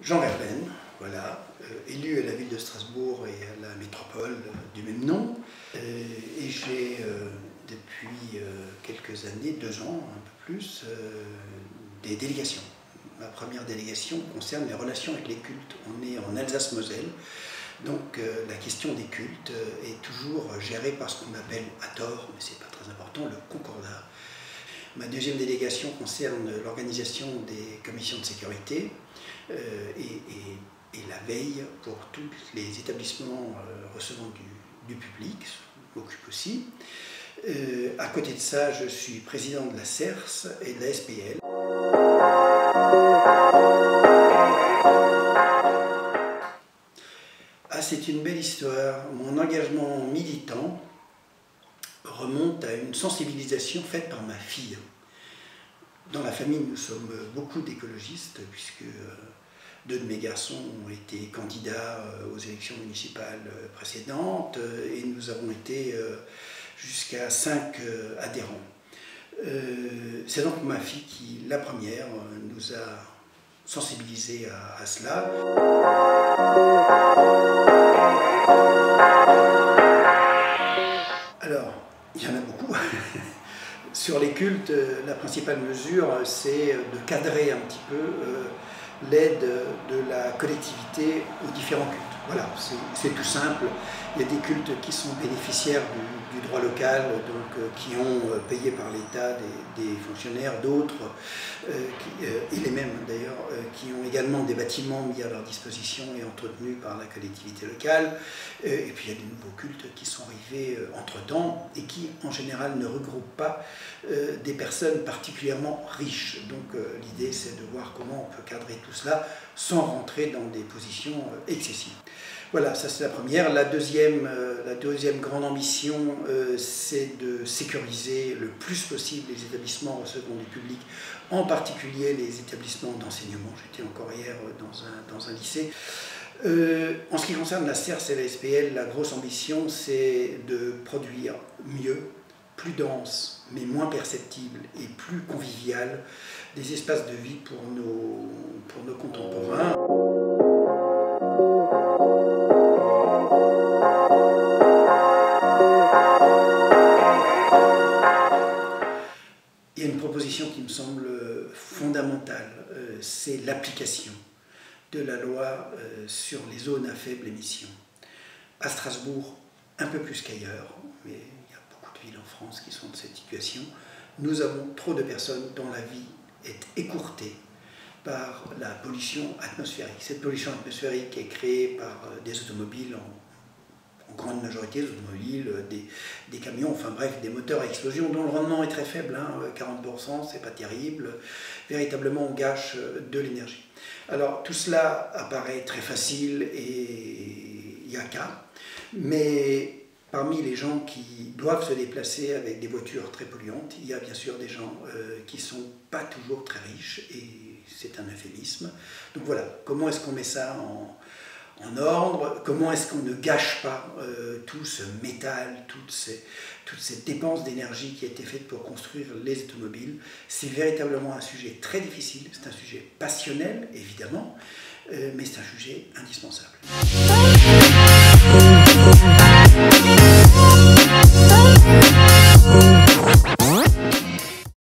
Jean Verlaine, voilà, élu à la ville de Strasbourg et à la métropole du même nom. Et j'ai depuis quelques années, 2 ans, un peu plus, des délégations. Ma première délégation concerne les relations avec les cultes. On est en Alsace-Moselle, donc la question des cultes est toujours gérée par ce qu'on appelle, à tort, mais ce n'est pas très important, le concordat. Ma deuxième délégation concerne l'organisation des commissions de sécurité et la veille pour tous les établissements recevant du public, je m'occupe aussi. À côté de ça, je suis président de la CERS et de la SPL. Ah, c'est une belle histoire. Mon engagement militant remonte à une sensibilisation faite par ma fille. Dans la famille, nous sommes beaucoup d'écologistes, puisque 2 de mes garçons ont été candidats aux élections municipales précédentes, et nous avons été jusqu'à 5 adhérents. C'est donc ma fille qui, la première, nous a sensibilisés à cela. Alors, il y en a beaucoup. Sur les cultes, la principale mesure, c'est de cadrer un petit peu l'aide de la collectivité aux différents cultes. Voilà, c'est tout simple. Il y a des cultes qui sont bénéficiaires du droit local, donc qui ont payé par l'État des fonctionnaires, d'autres, et les mêmes d'ailleurs, qui ont également des bâtiments mis à leur disposition et entretenus par la collectivité locale. Et puis il y a des nouveaux cultes qui sont arrivés entre-temps et qui en général ne regroupent pas des personnes particulièrement riches. Donc l'idée c'est de voir comment on peut cadrer tout cela sans rentrer dans des positions excessives. Voilà, ça c'est la première. La deuxième grande ambition, c'est de sécuriser le plus possible les établissements recevant du public, en particulier les établissements d'enseignement. J'étais encore hier dans un lycée. En ce qui concerne la CERS et la SPL, la grosse ambition, c'est de produire mieux, plus dense, mais moins perceptible et plus convivial, des espaces de vie pour nos contemporains. Il y a une proposition qui me semble fondamentale, c'est l'application de la loi sur les zones à faible émission. À Strasbourg, un peu plus qu'ailleurs, mais il y a beaucoup de villes en France qui sont dans cette situation, nous avons trop de personnes dont la vie est écourtée par la pollution atmosphérique. Cette pollution atmosphérique est créée par des automobiles, en grande majorité des automobiles, des camions, enfin bref, des moteurs à explosion dont le rendement est très faible, 40%, c'est pas terrible. Véritablement, on gâche de l'énergie. Alors tout cela apparaît très facile et il y a qu'à, mais parmi les gens qui doivent se déplacer avec des voitures très polluantes, il y a bien sûr des gens qui ne sont pas toujours très riches, et c'est un euphémisme. Donc voilà, comment est-ce qu'on met ça en ordre? Comment est-ce qu'on ne gâche pas tout ce métal, toutes ces dépenses d'énergie qui a été faite pour construire les automobiles? C'est véritablement un sujet très difficile, c'est un sujet passionnel, évidemment, mais c'est un sujet indispensable. Oh,